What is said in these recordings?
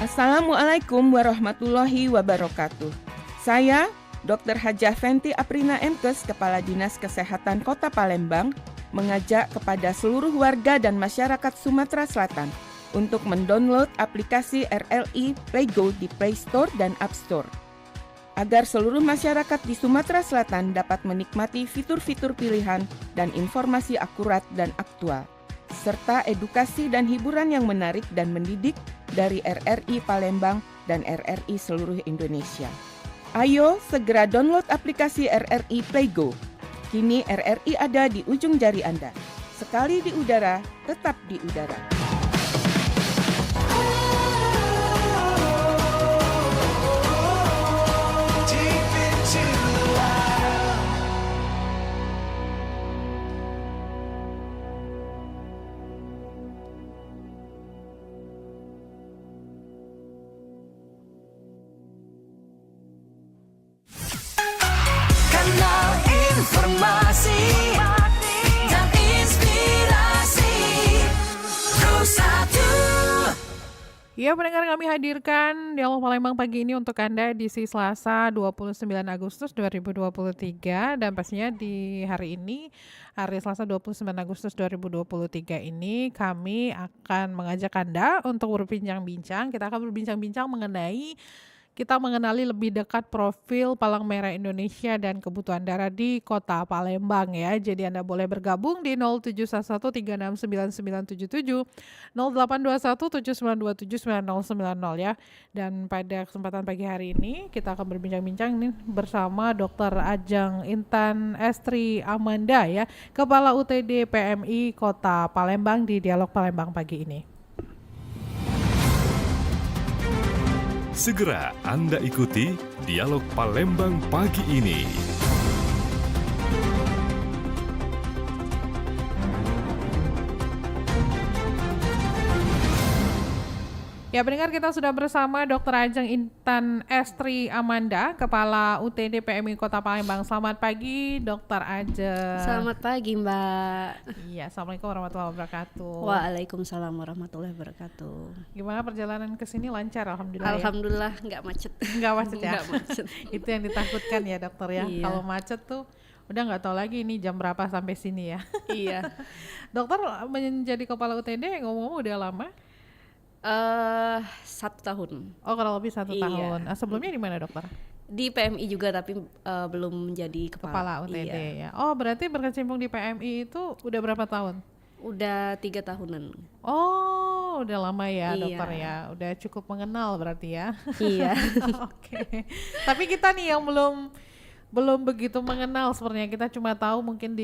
Assalamualaikum warahmatullahi wabarakatuh. Saya Dr. Hajah Fenty Aprina Emkes, Kepala Dinas Kesehatan Kota Palembang, mengajak kepada seluruh warga dan masyarakat Sumatera Selatan untuk mendownload aplikasi RLI Playgo di Play Store dan App Store, agar seluruh masyarakat di Sumatera Selatan dapat menikmati fitur-fitur pilihan dan informasi akurat dan aktual, serta edukasi dan hiburan yang menarik dan mendidik dari RRI Palembang dan RRI seluruh Indonesia. Ayo segera download aplikasi RRI Playgo. Kini RRI ada di ujung jari Anda. Sekali di udara, tetap di udara. Informasi dan inspirasi Rusatu. Ya, pendengar, kami hadirkan Dialog Palembang pagi ini untuk Anda di Selasa 29 Agustus 2023, dan pastinya di hari ini, hari Selasa 29 Agustus 2023 ini kami akan mengajak Anda untuk berbincang-bincang. Kita akan berbincang-bincang mengenai kita mengenali lebih dekat profil Palang Merah Indonesia dan kebutuhan darah di Kota Palembang ya. Jadi Anda boleh bergabung di 0711369977, 082179279090 ya. Dan pada kesempatan pagi hari ini kita akan berbincang-bincang nih bersama Dr. Ajeng Intan Estri Amanda ya, Kepala UTD PMI Kota Palembang di Dialog Palembang pagi ini. Segera Anda ikuti Dialog Palembang pagi ini. Ya, pendengar, kita sudah bersama Dr. Ajeng Intan Estri Amanda, Kepala UTD PMI Kota Palembang. Selamat pagi, Dr. Ajeng. Selamat pagi, Mbak. Iya, Assalamualaikum warahmatullahi wabarakatuh. Waalaikumsalam warahmatullahi wabarakatuh. Gimana perjalanan ke sini? Lancar, alhamdulillah. Alhamdulillah, nggak macet. Nggak macet ya? Nggak macet. Itu yang ditakutkan ya, dokter ya. Iya. Kalau macet tuh udah nggak tahu lagi ini jam berapa sampai sini ya. Iya. Dokter menjadi Kepala UTD ngomong-ngomong udah lama? 1 tahun Oh, kurang lebih 1 Iya. tahun. Sebelumnya di mana, dokter? di PMI juga, tapi belum menjadi Kepala UTD Iya. ya. Oh, berarti berkecimpung di PMI itu udah berapa tahun? Udah 3 tahunan. Oh, udah lama ya, Iya. dokter ya. Udah cukup mengenal berarti ya. Iya. Oke. Tapi kita nih yang belum begitu mengenal sebenarnya. Kita cuma tahu mungkin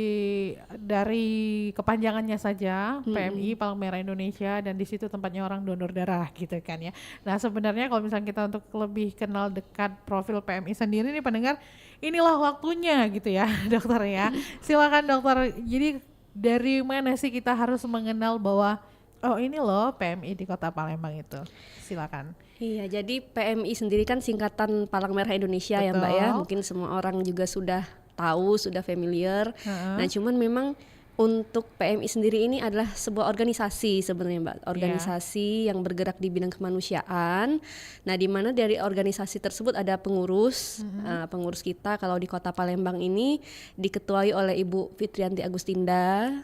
dari kepanjangannya saja, PMI Palang Merah Indonesia, dan di situ tempatnya orang donor darah gitu kan ya. Nah, sebenarnya kalau misalnya kita untuk lebih kenal dekat profil PMI sendiri nih pendengar, inilah waktunya gitu ya, dokter ya. Silakan dokter. Jadi dari mana sih kita harus mengenal bahwa oh ini loh PMI di Kota Palembang itu? Silakan. Iya, jadi PMI sendiri kan singkatan Palang Merah Indonesia. Betul. Ya, Mbak ya. Mungkin semua orang juga sudah tahu, sudah familiar. Nah, cuman memang untuk PMI sendiri ini adalah sebuah organisasi sebenarnya, Mbak. Organisasi yang bergerak di bidang kemanusiaan. Nah, di mana dari organisasi tersebut ada pengurus. Pengurus kita kalau di Kota Palembang ini diketuai oleh Ibu Fitrianti Agustinda,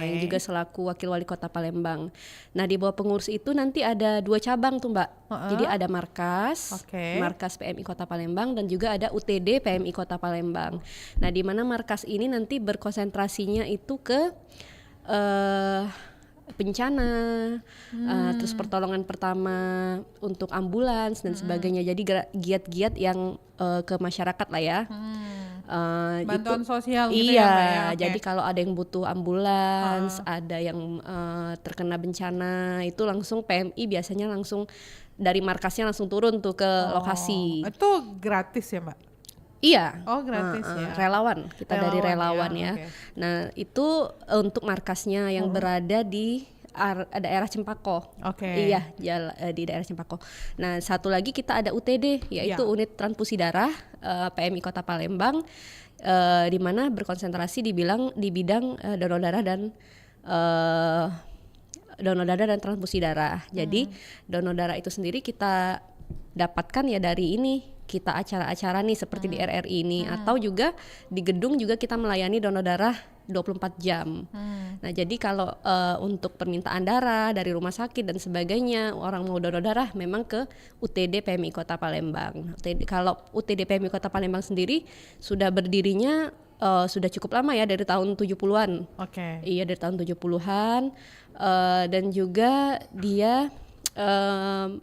yang juga selaku Wakil Wali Kota Palembang. Nah, di bawah pengurus itu nanti ada 2 cabang tuh, Mbak. Jadi ada markas PMI Kota Palembang, dan juga ada UTD PMI Kota Palembang. Nah, di mana markas ini nanti berkonsentrasinya itu ke bencana, terus pertolongan pertama untuk ambulans dan sebagainya. Jadi giat-giat yang ke masyarakat lah ya. Bantuan gitu. sosial gitu Iya, ya, Mbak ya? Okay. jadi kalau ada yang butuh ambulans, ada yang terkena bencana, itu langsung PMI biasanya langsung dari markasnya langsung turun tuh ke lokasi. Itu gratis ya, Mbak? Iya. Oh, gratis ya. Relawan, kita dari relawan ya. Okay. Nah, itu untuk markasnya yang berada di daerah Cempako. Iya, di daerah Cempako. Nah, satu lagi kita ada UTD, yaitu Unit Transfusi Darah PMI Kota Palembang, di mana berkonsentrasi di bidang donor darah dan donor darah dan transfusi darah. Jadi donor darah itu sendiri kita dapatkan ya dari ini, kita acara-acara nih seperti di RRI ini, atau juga di gedung juga kita melayani donor darah 24 jam. Nah jadi kalau untuk permintaan darah dari rumah sakit dan sebagainya, orang mau donor darah memang ke UTD PMI Kota Palembang. Kalau UTD PMI Kota Palembang sendiri sudah berdirinya sudah cukup lama ya, dari tahun 70-an. Oke. Iya, dari tahun 70-an. Dan juga dia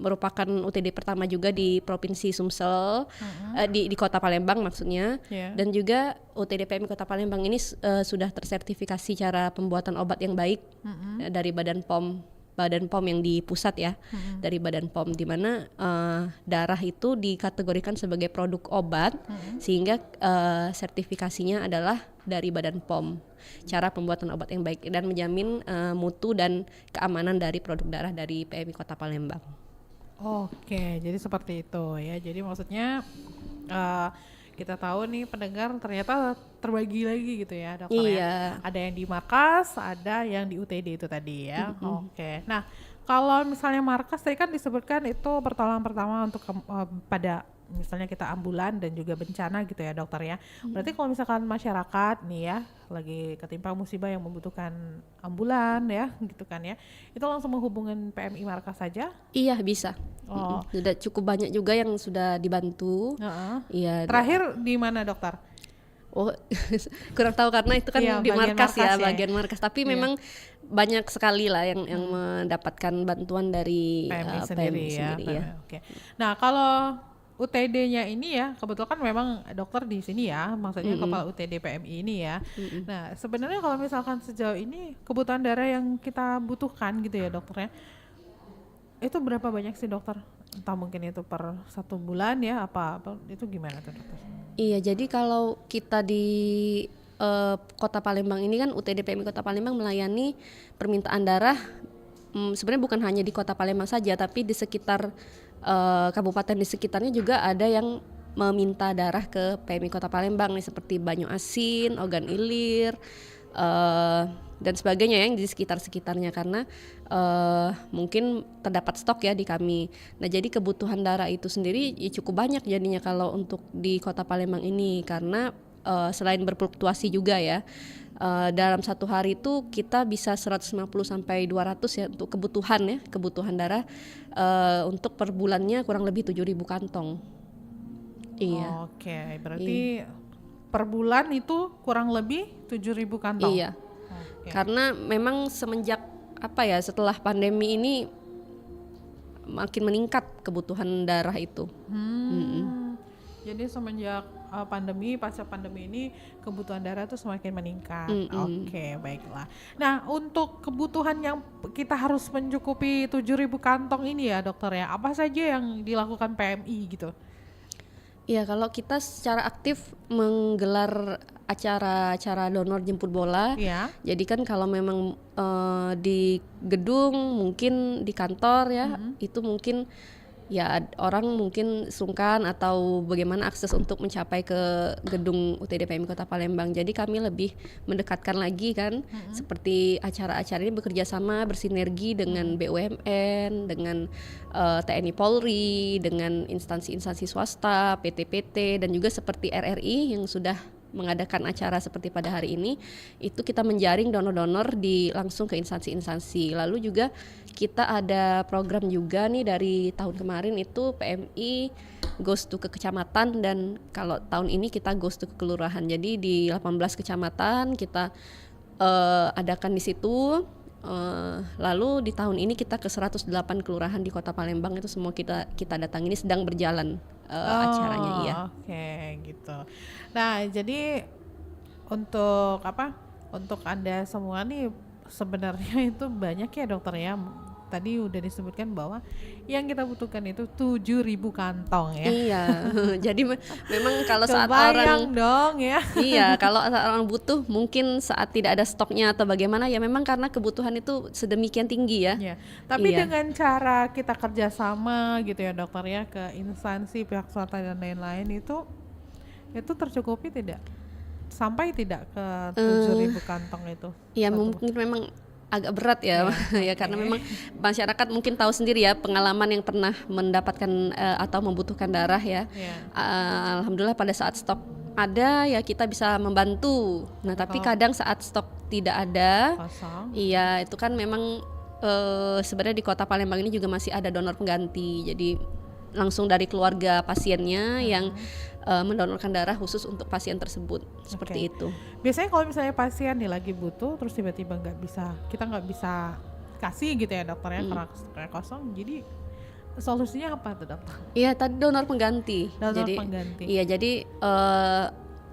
merupakan UTD pertama juga di Provinsi Sumsel, di Kota Palembang maksudnya. Yeah. Dan juga UTD PMI Kota Palembang ini sudah tersertifikasi cara pembuatan obat yang baik dari Badan POM yang di pusat ya, dari Badan POM, di mana darah itu dikategorikan sebagai produk obat, sehingga sertifikasinya adalah dari Badan POM, cara pembuatan obat yang baik, dan menjamin mutu dan keamanan dari produk darah dari PMI Kota Palembang. Oke, jadi seperti itu ya. Jadi maksudnya kita tahu nih pendengar ternyata terbagi lagi gitu ya, dokter Iya. ya. Ada yang di markas, ada yang di UTD itu tadi ya. Oke. Nah, kalau misalnya markas tadi kan disebutkan itu pertolongan pertama untuk pada misalnya kita ambulan dan juga bencana gitu ya, dokter ya. Berarti kalau misalkan masyarakat nih ya lagi ketimpa musibah yang membutuhkan ambulan ya gitu kan ya, itu langsung menghubungin PMI markas saja. Iya, bisa. Oh. Sudah cukup banyak juga yang sudah dibantu. Iya. Terakhir di mana, dokter? Oh, kurang tahu karena itu kan Iya, di bagian markas ya, markas ya. bagian markas. Tapi memang banyak sekali lah yang mendapatkan bantuan dari PMI PMI sendiri ya. sendiri ya. Oke. Nah, kalau UTD-nya ini ya, kebetulan kan memang dokter di sini ya, maksudnya kepala UTD PMI ini ya. Nah, sebenarnya kalau misalkan sejauh ini kebutuhan darah yang kita butuhkan gitu ya, dokter ya, itu berapa banyak sih, dokter? Entah mungkin itu per 1 bulan ya, apa itu gimana tuh, dokter? Iya, jadi kalau kita di Kota Palembang ini kan UTD PMI Kota Palembang melayani permintaan darah sebenarnya bukan hanya di Kota Palembang saja, tapi di sekitar kabupaten di sekitarnya juga ada yang meminta darah ke PMI Kota Palembang nih, seperti Banyu Asin, Ogan Ilir, dan sebagainya yang di sekitar-sekitarnya, karena mungkin terdapat stok ya di kami. Nah, jadi kebutuhan darah itu sendiri ya cukup banyak jadinya kalau untuk di Kota Palembang ini, karena selain berfluktuasi juga ya, dalam satu hari itu kita bisa 150 sampai 200 ya untuk kebutuhan darah, untuk per bulannya kurang lebih 7.000 kantong. Iya. Oke, berarti per bulan itu kurang lebih 7.000 kantong. Iya. Oke. Karena memang semenjak setelah pandemi ini makin meningkat kebutuhan darah itu. Jadi semenjak pasca pandemi ini kebutuhan darah itu semakin meningkat. Oke, baiklah. Nah, untuk kebutuhan yang kita harus mencukupi 7.000 kantong ini ya, dokter ya, apa saja yang dilakukan PMI gitu? Iya, kalau kita secara aktif menggelar acara-acara donor jemput bola, Iya. jadi kan kalau memang di gedung, mungkin di kantor ya, itu mungkin ya orang mungkin sungkan atau bagaimana akses untuk mencapai ke gedung UTD PMI Kota Palembang. Jadi kami lebih mendekatkan lagi kan, seperti acara-acara ini bekerja sama bersinergi dengan BUMN, dengan TNI Polri, dengan instansi-instansi swasta, PT-PT, dan juga seperti RRI yang sudah mengadakan acara seperti pada hari ini. Itu kita menjaring donor-donor langsung ke instansi-instansi. Lalu juga kita ada program juga nih dari tahun kemarin itu PMI goes to ke kecamatan, dan kalau tahun ini kita goes to ke kelurahan. Jadi di 18 kecamatan kita adakan di situ. Lalu di tahun ini kita ke 108 kelurahan di Kota Palembang, itu semua kita datang. Ini sedang berjalan acaranya. Iya. Oke, gitu. Nah, jadi untuk Anda semua nih sebenarnya itu banyak ya, dokter ya. Tadi udah disebutkan bahwa yang kita butuhkan itu 7.000 kantong ya. Iya. Jadi memang kalau saat Kebayang orang dong ya. iya, kalau saat orang butuh mungkin saat tidak ada stoknya atau bagaimana ya, memang karena kebutuhan itu sedemikian tinggi ya. Ya, tapi Iya. dengan cara kita kerjasama gitu ya, dokter ya, ke instansi pihak swasta dan lain-lain itu tercukupi tidak? Sampai tidak ke 7.000 kantong itu? Iya, mungkin memang agak berat ya, ya karena memang masyarakat mungkin tahu sendiri ya pengalaman yang pernah mendapatkan atau membutuhkan darah ya. Alhamdulillah pada saat stok ada ya kita bisa membantu. Nah tapi kadang saat stok tidak ada, iya itu kan memang sebenarnya di Kota Palembang ini juga masih ada donor pengganti. Jadi langsung dari keluarga pasiennya yang mendonorkan darah khusus untuk pasien tersebut seperti itu. Biasanya kalau misalnya pasien nih lagi butuh terus tiba-tiba kita nggak bisa kasih gitu ya dokter ya karena stoknya kosong, jadi solusinya apa tuh dokter? Iya tadi donor pengganti. Pengganti. Iya jadi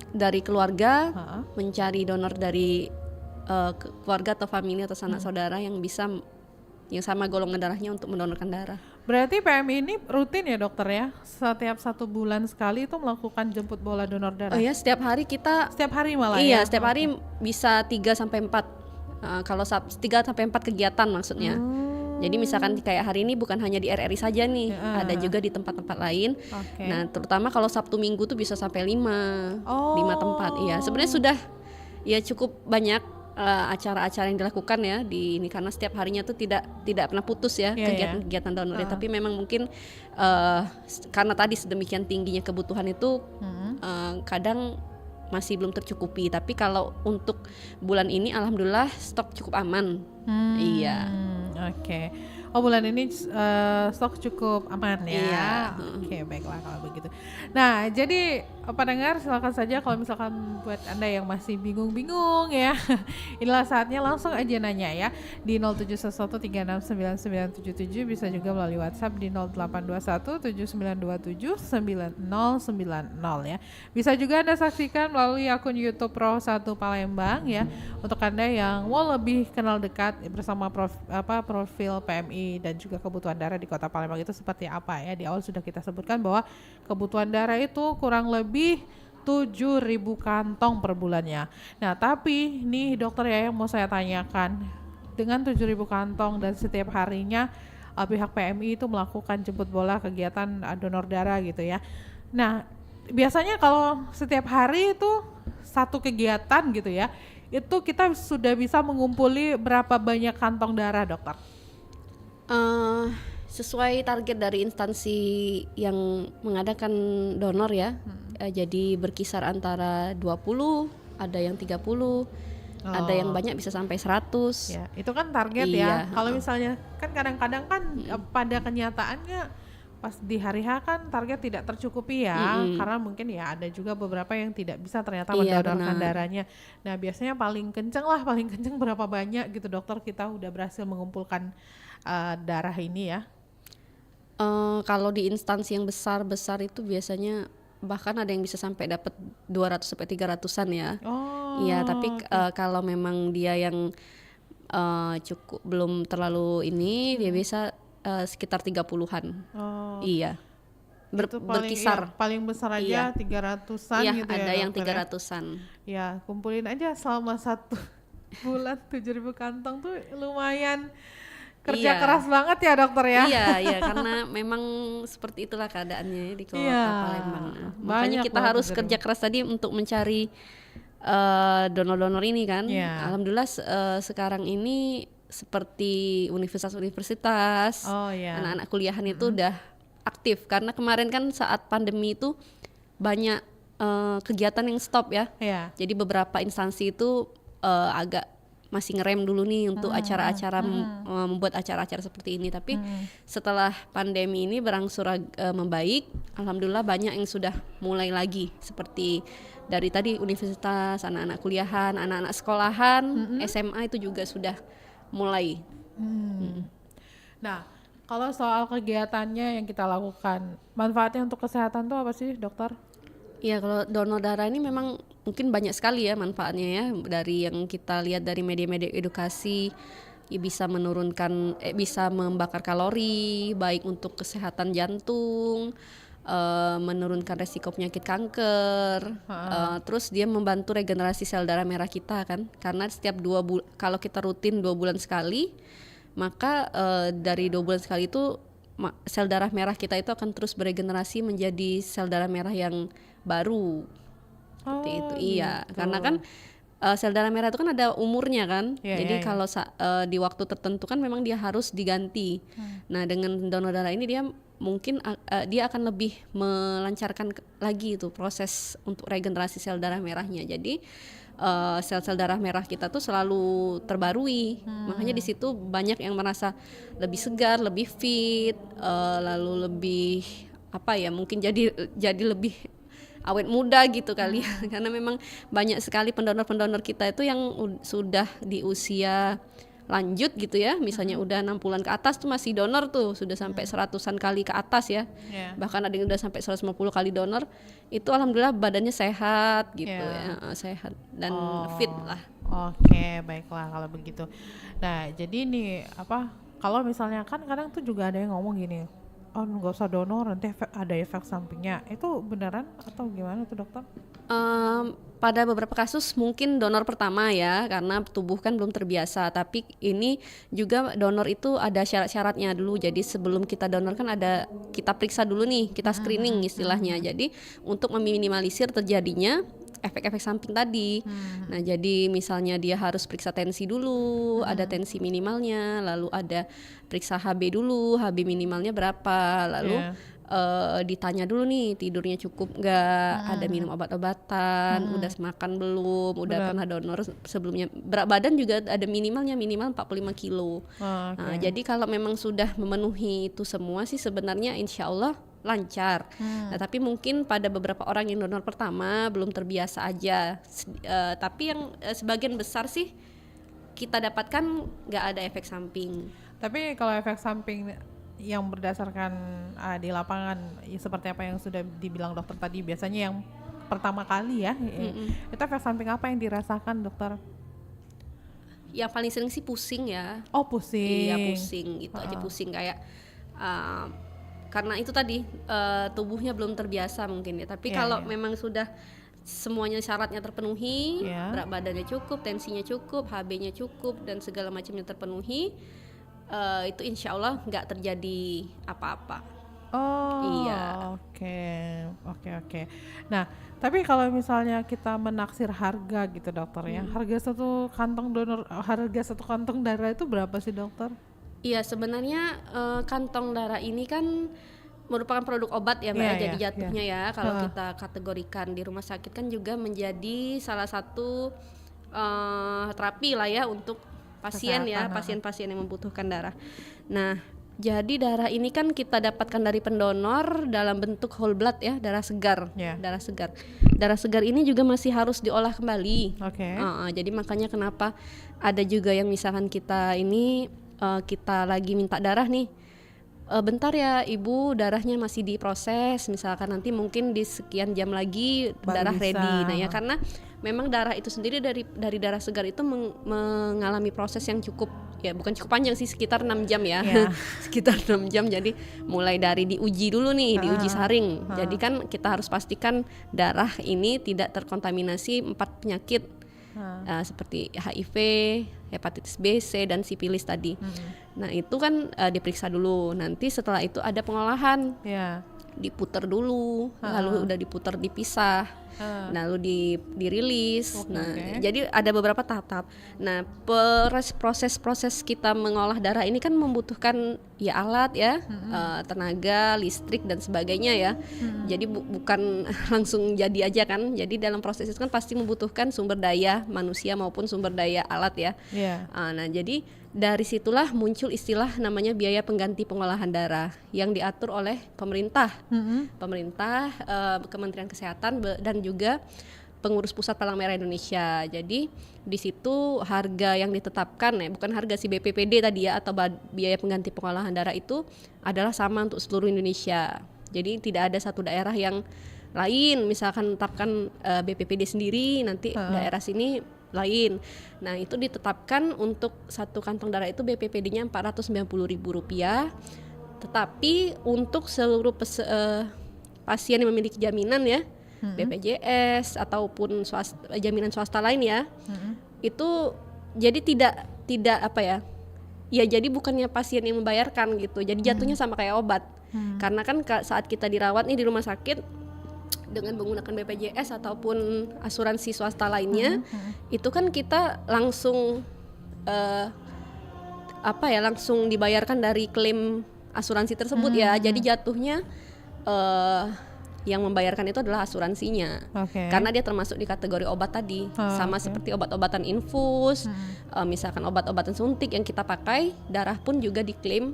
dari keluarga mencari donor dari keluarga atau famili atau sanak saudara yang bisa yang sama golongan darahnya untuk mendonorkan darah. Berarti PMI ini rutin ya dokter ya? Setiap 1 bulan sekali itu melakukan jemput bola donor darah? Oh ya setiap hari kita. Setiap hari malah ya? Iya setiap hari bisa 3-4 kalau 3-4 kegiatan maksudnya. Jadi misalkan kayak hari ini bukan hanya di RRI saja nih, ada juga di tempat-tempat lain. Nah terutama kalau Sabtu Minggu tuh bisa sampai 5 tempat. Iya sebenarnya sudah ya cukup banyak acara-acara yang dilakukan ya di ini karena setiap harinya tuh tidak pernah putus ya kegiatan-kegiatan donornya. Tapi memang mungkin karena tadi sedemikian tingginya kebutuhan itu kadang masih belum tercukupi. Tapi kalau untuk bulan ini alhamdulillah stok cukup aman. Iya. Oke. Oh bulan ini stok cukup aman ya. Iya. Oke, baiklah kalau begitu. Nah, jadi pendengar silakan saja kalau misalkan buat Anda yang masih bingung-bingung ya. Inilah saatnya langsung aja nanya ya di 0711369977, bisa juga melalui WhatsApp di 082179279090 ya. Bisa juga Anda saksikan melalui akun YouTube Pro 1 Palembang ya. Untuk Anda yang mau lebih kenal dekat bersama profil PMI dan juga kebutuhan darah di Kota Palembang itu seperti apa ya. Di awal sudah kita sebutkan bahwa kebutuhan darah itu kurang lebih 7.000 kantong per bulannya. Nah tapi nih dokter ya yang mau saya tanyakan, dengan 7.000 kantong dan setiap harinya pihak PMI itu melakukan jemput bola kegiatan donor darah gitu ya. Nah biasanya kalau setiap hari itu satu kegiatan gitu ya, itu kita sudah bisa mengumpuli berapa banyak kantong darah dokter? Sesuai target dari instansi yang mengadakan donor ya. Jadi berkisar antara 20, ada yang 30, ada yang banyak bisa sampai 100. Ya, itu kan target ya. Kalau misalnya kan kadang-kadang kan pada kenyataannya pas di hari H kan target tidak tercukupi ya, karena mungkin ya ada juga beberapa yang tidak bisa ternyata mendonorkan darahnya. Nah biasanya paling kenceng berapa banyak gitu dokter kita udah berhasil mengumpulkan darah ini ya? Kalau di instansi yang besar itu biasanya bahkan ada yang bisa sampai dapat 200 sampai 300-an ya. Iya, tapi kalau memang dia yang cukup belum terlalu ini, dia bisa sekitar 30-an. Iya. Berkisar. Ya, paling besar aja 300-an iya, gitu ada ya. yang 300-an. Ya, kumpulin aja selama 1 bulan 7.000 kantong tuh lumayan kerja keras banget ya dokter ya. Iya, karena memang seperti itulah keadaannya di Kota Palembang. Makanya kita harus kerja keras tadi untuk mencari donor-donor ini kan. Alhamdulillah sekarang ini seperti universitas-universitas, anak-anak kuliahan itu udah aktif karena kemarin kan saat pandemi itu banyak kegiatan yang stop ya. Jadi beberapa instansi itu agak masih ngerem dulu nih untuk acara-acara membuat acara-acara seperti ini. Tapi setelah pandemi ini berangsur membaik, alhamdulillah banyak yang sudah mulai lagi seperti dari tadi universitas, anak-anak kuliahan, anak-anak sekolahan, SMA itu juga sudah mulai. Nah, kalau soal kegiatannya yang kita lakukan, manfaatnya untuk kesehatan tuh apa sih, dokter? Iya, kalau donor darah ini memang mungkin banyak sekali ya manfaatnya ya. Dari yang kita lihat dari media-media edukasi, ya bisa menurunkan, bisa membakar kalori, baik untuk kesehatan jantung, menurunkan resiko penyakit kanker, terus dia membantu regenerasi sel darah merah kita kan, karena setiap kalau kita rutin 2 bulan sekali, maka dari 2 bulan sekali itu sel darah merah kita itu akan terus beregenerasi menjadi sel darah merah yang baru. Seperti itu. Iya, karena kan sel darah merah itu kan ada umurnya kan. Iya, Jadi iya, kalau di waktu tertentu kan memang dia harus diganti. Nah, dengan donor darah ini dia mungkin dia akan lebih melancarkan lagi itu proses untuk regenerasi sel darah merahnya. Jadi sel-sel darah merah kita tuh selalu terbarui. Makanya di situ banyak yang merasa lebih segar, lebih fit, lalu lebih apa ya, mungkin jadi lebih awet muda gitu kali ya. Karena memang banyak sekali pendonor-pendonor kita itu yang sudah di usia lanjut gitu ya, misalnya udah 60-an ke atas tuh masih donor tuh, sudah sampai 100-an kali ke atas ya. Bahkan ada yang udah sampai 150 kali donor. Itu alhamdulillah badannya sehat gitu ya, sehat dan fit lah. Oke, baiklah kalau begitu. Nah, jadi nih apa, kalau misalnya kan kadang tuh juga ada yang ngomong gini, oh nggak usah donor nanti ada efek sampingnya. Itu beneran atau gimana tuh dokter? Pada beberapa kasus mungkin donor pertama ya, karena tubuh kan belum terbiasa. Tapi ini juga donor itu ada syarat-syaratnya dulu. Jadi sebelum kita donor kan ada, kita periksa dulu nih, kita screening istilahnya. Jadi untuk meminimalisir terjadinya efek-efek samping tadi. Nah, jadi misalnya dia harus periksa tensi dulu, ada tensi minimalnya, lalu ada periksa HB dulu, HB minimalnya berapa, lalu ditanya dulu nih tidurnya cukup nggak, ada minum obat-obatan, udah makan belum, udah pernah donor sebelumnya, berat badan juga ada minimal 45 kilo. Nah, jadi kalau memang sudah memenuhi itu semua sih sebenarnya insya Allah lancar. Nah, tapi mungkin pada beberapa orang yang donor pertama belum terbiasa aja. Tapi yang sebagian besar sih kita dapatkan nggak ada efek samping. Tapi kalau efek samping yang berdasarkan di lapangan ya, seperti apa yang sudah dibilang dokter tadi, biasanya yang pertama kali ya, itu efek samping apa yang dirasakan dokter? Yang paling sering sih pusing ya. Oh, pusing. Iya, pusing gitu aja, pusing kayak karena itu tadi tubuhnya belum terbiasa mungkin ya. Tapi kalau memang sudah semuanya syaratnya terpenuhi, berat badannya cukup, tensinya cukup, HB-nya cukup dan segala macamnya terpenuhi, itu insya Allah nggak terjadi apa-apa. Oh, iya. Oke. Nah, tapi kalau misalnya kita menaksir harga gitu dokter ya, harga satu kantong darah itu berapa sih dokter? Iya, sebenarnya kantong darah ini kan merupakan produk obat ya Mbak, jadi jatuhnya ya kalau kita kategorikan di rumah sakit kan juga menjadi salah satu terapi lah ya untuk pasien ya, pasien-pasien yang membutuhkan darah. Nah, jadi darah ini kan kita dapatkan dari pendonor dalam bentuk whole blood ya, darah segar. Darah segar. Darah segar ini juga masih harus diolah kembali. Jadi makanya kenapa ada juga yang misalkan kita ini kita lagi minta darah nih, bentar ya ibu, darahnya masih diproses, misalkan nanti mungkin di sekian jam lagi darah ready. Nah ya, karena memang darah itu sendiri dari darah segar itu mengalami proses yang cukup ya, bukan cukup panjang sih, sekitar 6 jam ya. Sekitar 6 jam. Jadi mulai dari diuji dulu nih, diuji saring. Jadi kan kita harus pastikan darah ini tidak terkontaminasi 4 penyakit seperti HIV, hepatitis B, C dan sifilis tadi. Nah, itu kan diperiksa dulu. Nanti setelah itu ada pengolahan. Diputer dulu, lalu udah diputer dipisah, lalu dirilis. Jadi ada beberapa tahap. Nah, proses kita mengolah darah ini kan membutuhkan ya alat ya, tenaga, listrik dan sebagainya ya. Jadi bukan langsung jadi aja kan. Jadi dalam proses itu kan pasti membutuhkan sumber daya manusia maupun sumber daya alat ya. Nah, jadi dari situlah muncul istilah namanya biaya pengganti pengolahan darah yang diatur oleh pemerintah, Kementerian Kesehatan dan juga Pengurus Pusat Palang Merah Indonesia. Jadi di situ harga yang ditetapkan ya, bukan harga si BPPD tadi ya atau biaya pengganti pengolahan darah itu adalah sama untuk seluruh Indonesia. Jadi tidak ada satu daerah yang lain, misalkan tetapkan BPPD sendiri, nanti daerah sini lain. Nah, itu ditetapkan untuk satu kantong darah itu BPPD-nya Rp490.000. Tetapi untuk seluruh pasien yang memiliki jaminan ya, BPJS ataupun jaminan swasta lain ya, itu jadi tidak apa ya? Ya jadi bukannya pasien yang membayarkan gitu. Jadi jatuhnya sama kayak obat. Karena kan saat kita dirawat nih di rumah sakit, dengan menggunakan BPJS ataupun asuransi swasta lainnya, itu kan kita langsung langsung dibayarkan dari klaim asuransi tersebut ya. Jadi jatuhnya yang membayarkan itu adalah asuransinya, karena dia termasuk di kategori obat tadi, sama seperti obat-obatan infus, misalkan obat-obatan suntik yang kita pakai, darah pun juga diklaim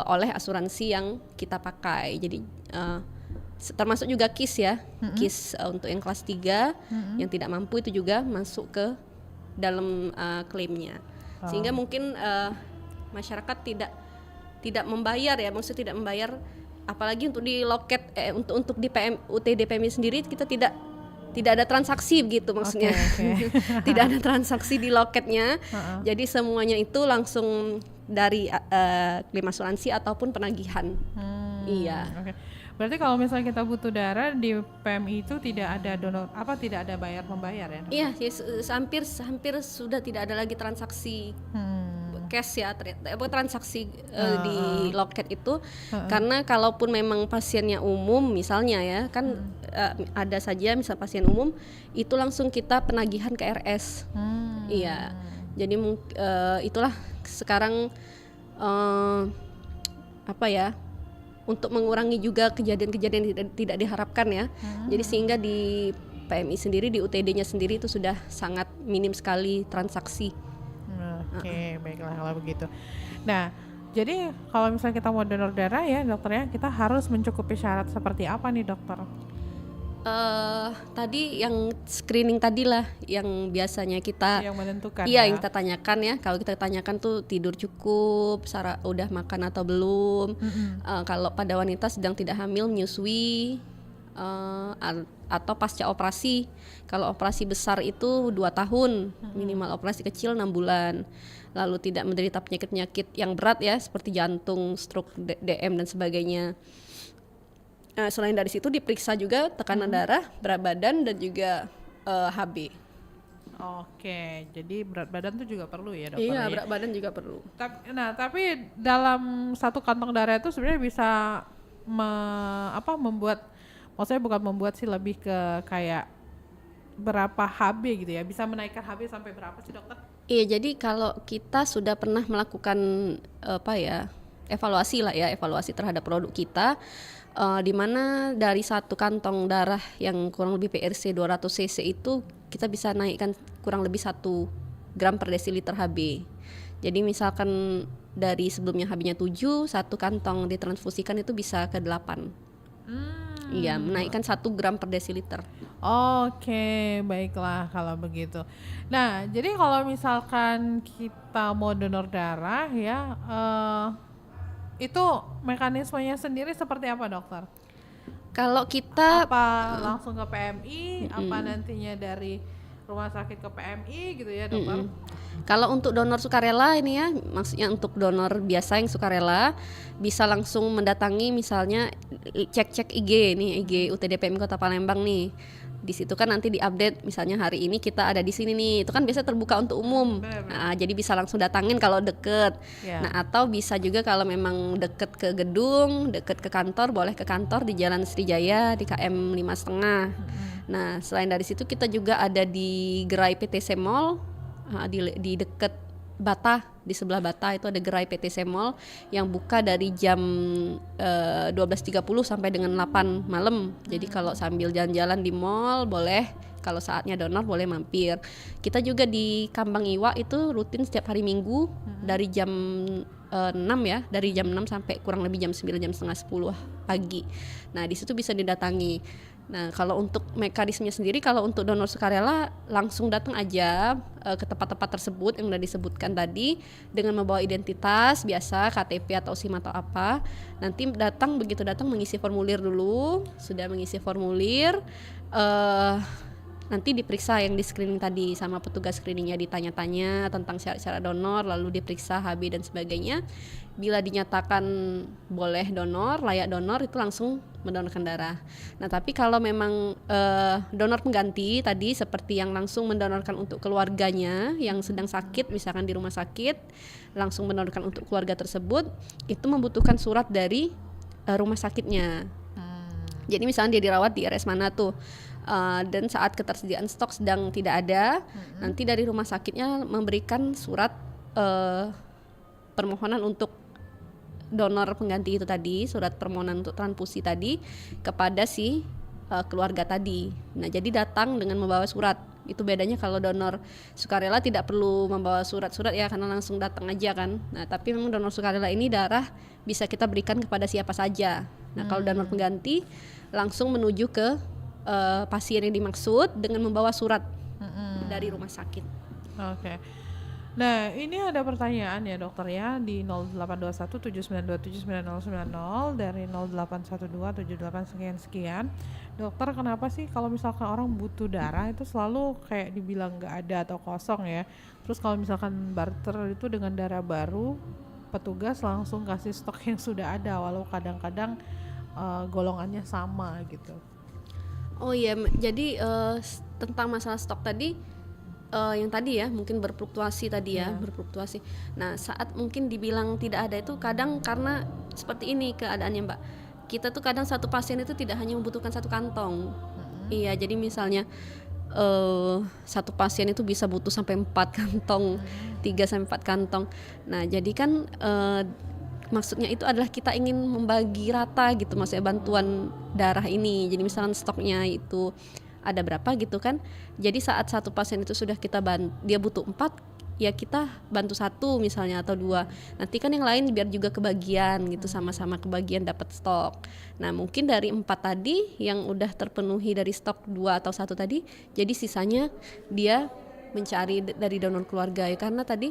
oleh asuransi yang kita pakai. Jadi termasuk juga KIS ya, KIS untuk yang kelas 3 yang tidak mampu itu juga masuk ke dalam klaimnya, sehingga mungkin masyarakat tidak membayar ya, maksudnya tidak membayar. Apalagi untuk di loket untuk di UTD PMI sendiri kita tidak ada transaksi begitu maksudnya. Tidak ada transaksi di loketnya. Jadi semuanya itu langsung dari klaim asuransi ataupun penagihan. Iya. Berarti kalau misalnya kita butuh darah di PMI itu tidak ada donor tidak ada membayar ya? Iya, hampir sudah tidak ada lagi transaksi cash ya, transaksi di loket itu, karena kalaupun memang pasiennya umum misalnya ya kan, ada saja misal pasien umum itu langsung kita penagihan ke RS. Iya, jadi itulah sekarang untuk mengurangi juga kejadian-kejadian yang tidak diharapkan ya. Jadi sehingga di PMI sendiri, di UTD-nya sendiri itu sudah sangat minim sekali transaksi. Oke, baiklah kalau begitu. Nah, jadi kalau misalnya kita mau donor darah ya dokter ya, kita harus mencukupi syarat seperti apa nih dokter? Tadi yang screening tadi lah yang biasanya kita yang menentukan. Iya, yang kita tanyakan ya. Kalau kita tanyakan tuh tidur cukup, udah makan atau belum. Kalau pada wanita sedang tidak hamil, menyusui, atau pasca operasi. Kalau operasi besar itu 2 tahun, minimal operasi kecil 6 bulan. Lalu tidak menderita penyakit-penyakit yang berat ya, seperti jantung, stroke, DM dan sebagainya. Selain dari situ diperiksa juga tekanan darah, berat badan dan juga HB. Oke, jadi berat badan itu juga perlu ya dokter? Iya, berat badan juga perlu. Tapi dalam satu kantong darah itu sebenarnya bisa membuat, maksudnya bukan membuat sih, lebih ke kayak berapa HB gitu ya, bisa menaikkan HB sampai berapa sih dokter? Iya, jadi kalau kita sudah pernah melakukan evaluasi terhadap produk kita, di mana dari satu kantong darah yang kurang lebih PRC 200 cc itu kita bisa naikkan kurang lebih 1 gram per desiliter HB. Jadi misalkan dari sebelumnya HB-nya 7, satu kantong ditransfusikan itu bisa ke 8. Iya, menaikkan 1 gram per desiliter. Oke, baiklah kalau begitu. Nah, jadi kalau misalkan kita mau donor darah ya, itu mekanismenya sendiri seperti apa dokter? Kalau kita langsung ke PMI, apa nantinya dari rumah sakit ke PMI gitu ya dokter? Kalau untuk donor sukarela ini ya, maksudnya untuk donor biasa yang sukarela bisa langsung mendatangi, misalnya cek IG UTD PMI Kota Palembang nih. Di situ kan nanti diupdate, misalnya hari ini kita ada di sini nih, itu kan biasa terbuka untuk umum. Nah, jadi bisa langsung datangin kalau deket. Nah, atau bisa juga kalau memang deket ke gedung, deket ke kantor, boleh ke kantor di Jalan Srijaya di KM 5,5. Nah, selain dari situ kita juga ada di gerai PTC Mall, di deket Bata, di sebelah Bata itu ada gerai PTC Mall yang buka dari jam 12.30 sampai dengan 8 malam. Jadi kalau sambil jalan-jalan di mall boleh, kalau saatnya donor boleh mampir. Kita juga di Kambang Iwa itu rutin setiap hari Minggu dari jam 6 ya, dari jam 6 sampai kurang lebih jam 9, jam setengah 10 pagi. Nah, di situ bisa didatangi. Nah, kalau untuk mekanismenya sendiri, kalau untuk donor sukarela langsung datang aja ke tempat-tempat tersebut yang sudah disebutkan tadi dengan membawa identitas biasa, KTP atau SIM atau apa. Nanti begitu datang mengisi formulir dulu. Sudah mengisi formulir, nanti diperiksa yang di screening tadi sama petugas screeningnya, ditanya-tanya tentang syarat-syarat donor, lalu diperiksa HB dan sebagainya. Bila dinyatakan boleh donor, layak donor, itu langsung mendonorkan darah. Nah, tapi kalau memang donor pengganti tadi seperti yang langsung mendonorkan untuk keluarganya yang sedang sakit, misalkan di rumah sakit, langsung mendonorkan untuk keluarga tersebut, itu membutuhkan surat dari rumah sakitnya. Jadi misalnya dia dirawat di RS mana tuh, dan saat ketersediaan stok sedang tidak ada, nanti dari rumah sakitnya memberikan surat permohonan untuk donor pengganti itu tadi, surat permohonan untuk transfusi tadi kepada si keluarga tadi. Nah, jadi datang dengan membawa surat. Itu bedanya kalau donor sukarela tidak perlu membawa surat-surat ya, karena langsung datang aja kan. Nah, tapi memang donor sukarela ini darah bisa kita berikan kepada siapa saja. Nah, kalau donor pengganti langsung menuju ke pasien yang dimaksud dengan membawa surat dari rumah sakit. Oke. Nah, ini ada pertanyaan ya dokter ya di 0821 7927 9090 dari 0812 78 sekian. Dokter, kenapa sih kalau misalkan orang butuh darah itu selalu kayak dibilang nggak ada atau kosong ya? Terus kalau misalkan barter itu dengan darah baru, petugas langsung kasih stok yang sudah ada walau kadang-kadang golongannya sama gitu. Oh iya, jadi tentang masalah stok tadi, yang tadi ya mungkin berfluktuasi tadi ya, berfluktuasi. Nah, saat mungkin dibilang tidak ada itu kadang karena seperti ini keadaannya Mbak. Kita tuh kadang satu pasien itu tidak hanya membutuhkan satu kantong. Iya, jadi misalnya satu pasien itu bisa butuh sampai 4 kantong, 3 sampai 4 kantong. Nah, jadi kan maksudnya itu adalah kita ingin membagi rata gitu, maksudnya bantuan darah ini. Jadi misalnya stoknya itu ada berapa gitu kan. Jadi saat satu pasien itu sudah kita dia butuh 4, ya kita bantu 1 misalnya atau 2. Nanti kan yang lain biar juga kebagian gitu, sama-sama kebagian dapat stok. Nah, mungkin dari 4 tadi yang udah terpenuhi dari stok 2 atau 1 tadi, jadi sisanya dia mencari dari donor keluarga ya, karena tadi